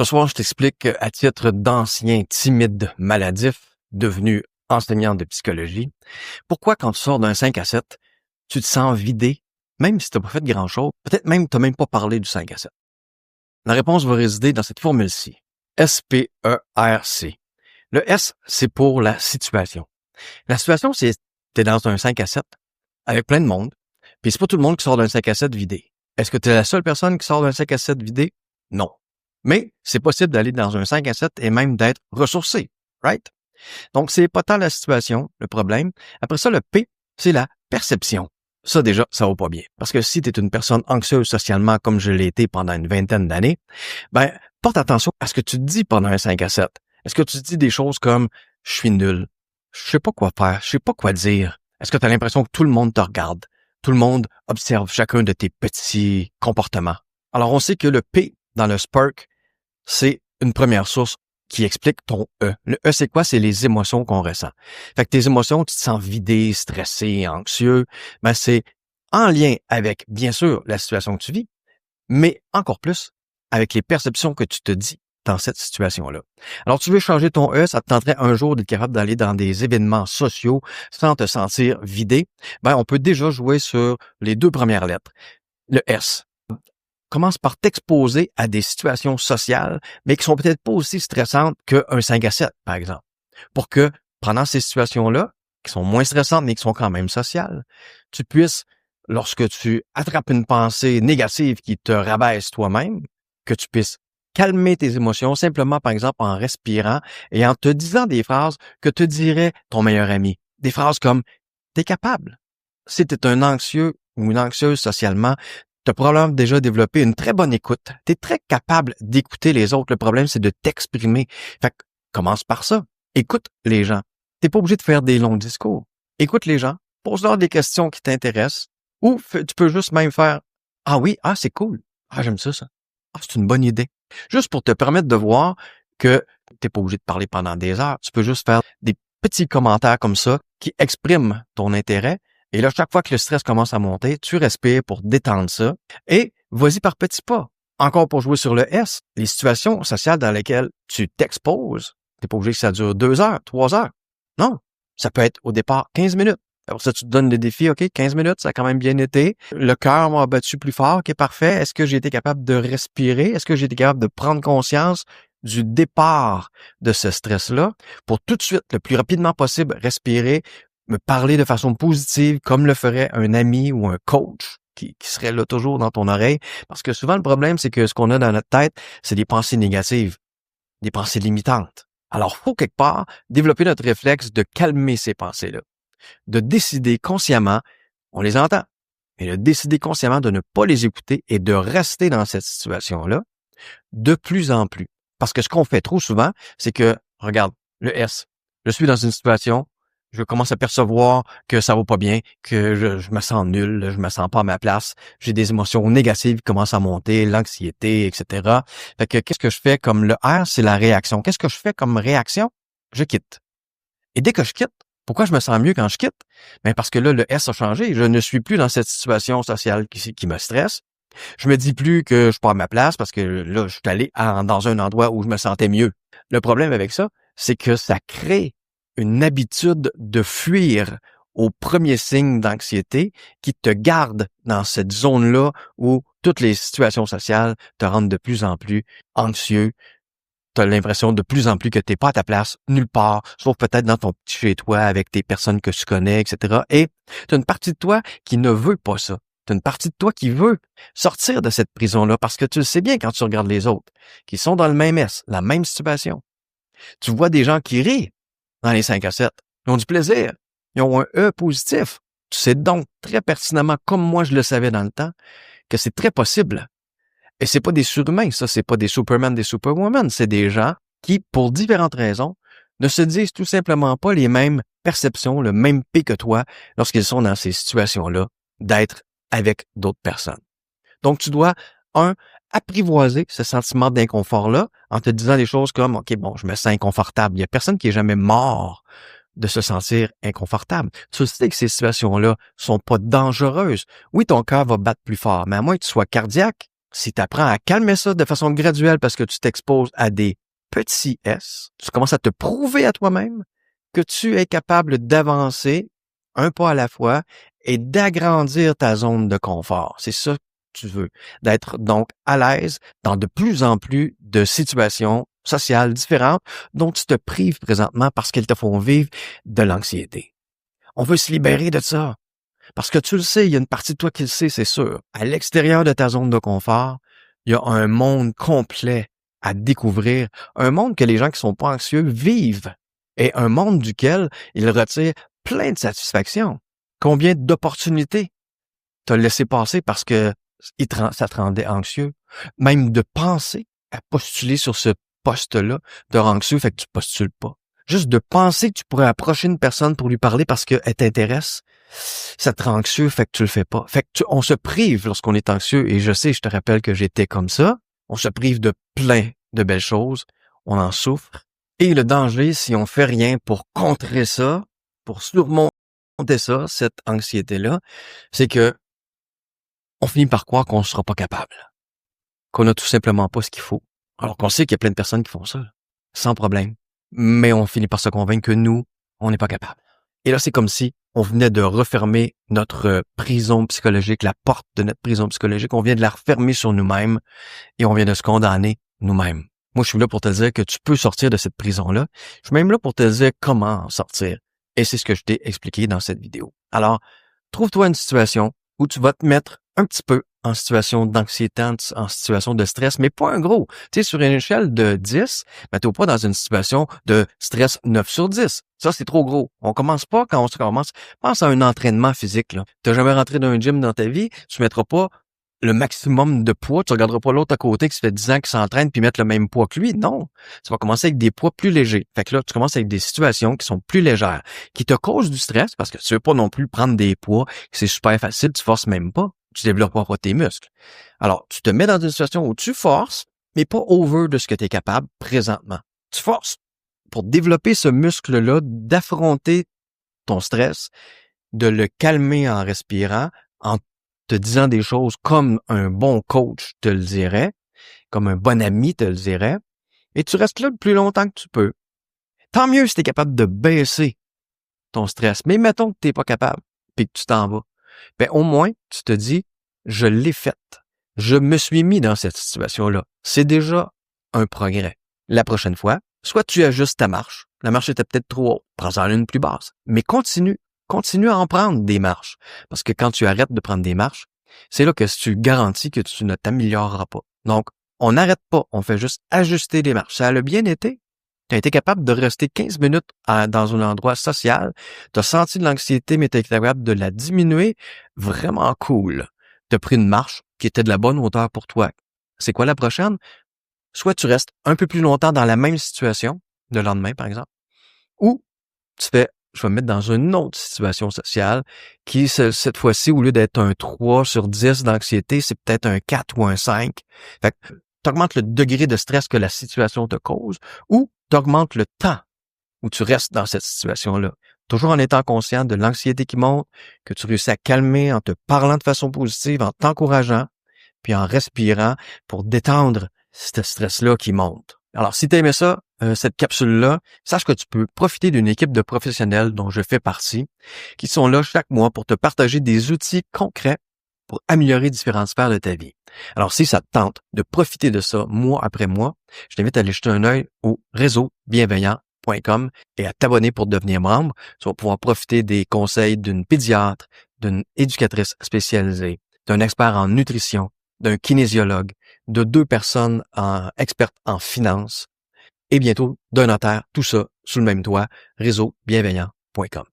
Ce soir, je t'explique qu'à titre d'ancien timide maladif, devenu enseignant de psychologie, pourquoi quand tu sors d'un 5 à 7, tu te sens vidé, même si tu n'as pas fait grand-chose, peut-être même tu n'as même pas parlé du 5 à 7. La réponse va résider dans cette formule-ci. S-P-E-R-C. Le S, c'est pour la situation. La situation, c'est tu es dans un 5 à 7 avec plein de monde, puis c'est pas tout le monde qui sort d'un 5 à 7 vidé. Est-ce que tu es la seule personne qui sort d'un 5 à 7 vidé? Non. Mais c'est possible d'aller dans un 5 à 7 et même d'être ressourcé, right? Donc, c'est pas tant la situation, le problème. Après ça, le P, c'est la perception. Ça, déjà, ça va pas bien. Parce que si tu es une personne anxieuse socialement, comme je l'ai été pendant une vingtaine d'années, ben, porte attention à ce que tu te dis pendant un 5 à 7. Est-ce que tu te dis des choses comme « je suis nul »,« je sais pas quoi faire »,« je sais pas quoi dire ». Est-ce que tu as l'impression que tout le monde te regarde? Tout le monde observe chacun de tes petits comportements. Alors, on sait que le P dans le Spark, c'est une première source qui explique ton E. Le E, c'est quoi? C'est les émotions qu'on ressent. Fait que tes émotions, tu te sens vidé, stressé, anxieux, ben c'est en lien avec, bien sûr, la situation que tu vis, mais encore plus avec les perceptions que tu te dis dans cette situation-là. Alors, tu veux changer ton E, ça te tenterait un jour d'être capable d'aller dans des événements sociaux sans te sentir vidé. Ben, on peut déjà jouer sur les deux premières lettres. Le S. Commence par t'exposer à des situations sociales, mais qui sont peut-être pas aussi stressantes qu'un 5 à 7, par exemple. Pour que, pendant ces situations-là, qui sont moins stressantes, mais qui sont quand même sociales, tu puisses, lorsque tu attrapes une pensée négative qui te rabaisse toi-même, que tu puisses calmer tes émotions simplement, par exemple, en respirant et en te disant des phrases que te dirait ton meilleur ami. Des phrases comme « t'es capable ». Si tu es un anxieux ou une anxieuse socialement, tu as probablement déjà développé une très bonne écoute. Tu es très capable d'écouter les autres. Le problème, c'est de t'exprimer. Fait que commence par ça. Écoute les gens. Tu n'es pas obligé de faire des longs discours. Écoute les gens. Pose-leur des questions qui t'intéressent. Ou tu peux juste même faire « Ah oui, ah c'est cool. Ah j'aime ça. Ah c'est une bonne idée. » Juste pour te permettre de voir que tu n'es pas obligé de parler pendant des heures. Tu peux juste faire des petits commentaires comme ça qui expriment ton intérêt. Et là, chaque fois que le stress commence à monter, tu respires pour détendre ça et vas-y par petits pas. Encore pour jouer sur le S, les situations sociales dans lesquelles tu t'exposes, t'es pas obligé que ça dure 2 heures, 3 heures. Non, ça peut être au départ 15 minutes. Alors ça, tu te donnes le défi, OK, 15 minutes, ça a quand même bien été. Le cœur m'a battu plus fort, OK, parfait. Est-ce que j'ai été capable de respirer? Est-ce que j'ai été capable de prendre conscience du départ de ce stress-là pour tout de suite, le plus rapidement possible, respirer, me parler de façon positive comme le ferait un ami ou un coach qui serait là toujours dans ton oreille. Parce que souvent, le problème, c'est que ce qu'on a dans notre tête, c'est des pensées négatives, des pensées limitantes. Alors, faut quelque part développer notre réflexe de calmer ces pensées-là, de décider consciemment, on les entend, mais de décider consciemment de ne pas les écouter et de rester dans cette situation-là de plus en plus. Parce que ce qu'on fait trop souvent, c'est que, regarde, le S, je suis dans une situation, je commence à percevoir que ça va pas bien, que je me sens nul, je me sens pas à ma place, j'ai des émotions négatives qui commencent à monter, l'anxiété, etc. Fait que qu'est-ce que je fais comme le R, c'est la réaction. Qu'est-ce que je fais comme réaction? Je quitte. Et dès que je quitte, pourquoi je me sens mieux quand je quitte? Ben parce que là, le S a changé. Je ne suis plus dans cette situation sociale qui me stresse. Je me dis plus que je suis pas à ma place parce que là, je suis allé dans un endroit où je me sentais mieux. Le problème avec ça, c'est que ça crée une habitude de fuir au premier signe d'anxiété qui te garde dans cette zone-là où toutes les situations sociales te rendent de plus en plus anxieux. Tu as l'impression de plus en plus que tu n'es pas à ta place, nulle part, sauf peut-être dans ton petit chez-toi avec tes personnes que tu connais, etc. Et tu as une partie de toi qui ne veut pas ça. Tu as une partie de toi qui veut sortir de cette prison-là parce que tu le sais bien quand tu regardes les autres, qui sont dans le même S, la même situation. Tu vois des gens qui rient dans les 5 à 7. Ils ont du plaisir. Ils ont un E positif. Tu sais donc très pertinemment, comme moi je le savais dans le temps, que c'est très possible. Et c'est pas des surhumains, ça, c'est pas des Superman, des Superwoman, c'est des gens qui, pour différentes raisons, ne se disent tout simplement pas les mêmes perceptions, le même P que toi lorsqu'ils sont dans ces situations-là d'être avec d'autres personnes. Donc, tu dois, apprivoiser ce sentiment d'inconfort-là en te disant des choses comme « OK, bon, je me sens inconfortable ». Il y a personne qui est jamais mort de se sentir inconfortable. Tu sais que ces situations-là sont pas dangereuses. Oui, ton cœur va battre plus fort, mais à moins que tu sois cardiaque, Si tu apprends à calmer ça de façon graduelle parce que tu t'exposes à des petits S, tu commences à te prouver à toi-même que tu es capable d'avancer un pas à la fois et d'agrandir ta zone de confort. C'est ça que tu veux, d'être donc à l'aise dans de plus en plus de situations sociales différentes dont tu te prives présentement parce qu'elles te font vivre de l'anxiété. On veut se libérer de ça. Parce que tu le sais, il y a une partie de toi qui le sait, c'est sûr. À l'extérieur de ta zone de confort, il y a un monde complet à découvrir, un monde que les gens qui sont pas anxieux vivent et un monde duquel ils retirent plein de satisfaction. Combien d'opportunités t'as laissé passer parce que ça te rendait anxieux? Même de penser à postuler sur ce poste-là te rend anxieux, fait que tu postules pas. Juste de penser que tu pourrais approcher une personne pour lui parler parce qu'elle t'intéresse, ça te rend anxieux, fait que tu le fais pas. Fait que on se prive lorsqu'on est anxieux, et je sais, je te rappelle que j'étais comme ça. On se prive de plein de belles choses, on en souffre. Et le danger, si on fait rien pour contrer ça, pour surmonter ça, cette anxiété-là, c'est que on finit par croire qu'on ne sera pas capable, qu'on a tout simplement pas ce qu'il faut. Alors qu'on sait qu'il y a plein de personnes qui font ça, sans problème. Mais on finit par se convaincre que nous, on n'est pas capable. Et là, c'est comme si on venait de refermer notre prison psychologique, la porte de notre prison psychologique. On vient de la refermer sur nous-mêmes et on vient de se condamner nous-mêmes. Moi, je suis là pour te dire que tu peux sortir de cette prison-là. Je suis même là pour te dire comment en sortir. Et c'est ce que je t'ai expliqué dans cette vidéo. Alors, trouve-toi une situation où tu vas te mettre un petit peu en situation d'anxiété, en situation de stress, mais pas un gros. Tu sais, sur une échelle de 10, ben, t'es pas dans une situation de stress 9 sur 10. Ça, c'est trop gros. On commence pas quand on commence. Pense à un entraînement physique, là. T'as jamais rentré dans un gym dans ta vie, tu mettras pas le maximum de poids, tu regarderas pas l'autre à côté qui se fait 10 ans qu'il s'entraîne puis mettre le même poids que lui. Non. Tu vas commencer avec des poids plus légers. Fait que là, tu commences avec des situations qui sont plus légères, qui te causent du stress parce que tu veux pas non plus prendre des poids, c'est super facile, tu forces même pas. Tu développes pas tes muscles. Alors, tu te mets dans une situation où tu forces, mais pas over de ce que tu es capable présentement. Tu forces pour développer ce muscle-là, d'affronter ton stress, de le calmer en respirant, en te disant des choses comme un bon coach te le dirait, comme un bon ami te le dirait, et tu restes là le plus longtemps que tu peux. Tant mieux si tu es capable de baisser ton stress. Mais mettons que tu n'es pas capable, puis que tu t'en vas. Ben, au moins, tu te dis, je l'ai faite. Je me suis mis dans cette situation-là. C'est déjà un progrès. La prochaine fois, soit tu ajustes ta marche. La marche était peut-être trop haute. Prends-en une plus basse. Mais continue à en prendre des marches. Parce que quand tu arrêtes de prendre des marches, c'est là que tu garantis que tu ne t'amélioreras pas. Donc, on n'arrête pas. On fait juste ajuster les marches. Ça a bien été. Tu as été capable de rester 15 minutes dans un endroit social. Tu as senti de l'anxiété, mais tu as été capable de la diminuer. Vraiment cool. Tu as pris une marche qui était de la bonne hauteur pour toi. C'est quoi la prochaine? Soit tu restes un peu plus longtemps dans la même situation, le lendemain par exemple, ou tu fais, je vais me mettre dans une autre situation sociale qui, cette fois-ci, au lieu d'être un 3 sur 10 d'anxiété, c'est peut-être un 4 ou un 5. Fait que tu augmentes le degré de stress que la situation te cause ou tu augmentes le temps où tu restes dans cette situation-là. Toujours en étant conscient de l'anxiété qui monte, que tu réussis à calmer en te parlant de façon positive, en t'encourageant, puis en respirant pour détendre ce stress-là qui monte. Alors, si tu aimais ça, cette capsule-là, sache que tu peux profiter d'une équipe de professionnels dont je fais partie, qui sont là chaque mois pour te partager des outils concrets pour améliorer différentes sphères de ta vie. Alors, si ça te tente de profiter de ça mois après mois, je t'invite à aller jeter un œil au réseaubienveillant.com et à t'abonner pour devenir membre. Tu vas pouvoir profiter des conseils d'une pédiatre, d'une éducatrice spécialisée, d'un expert en nutrition, d'un kinésiologue, de 2 personnes expertes en finance et bientôt d'un notaire, tout ça sous le même toit, réseaubienveillant.com.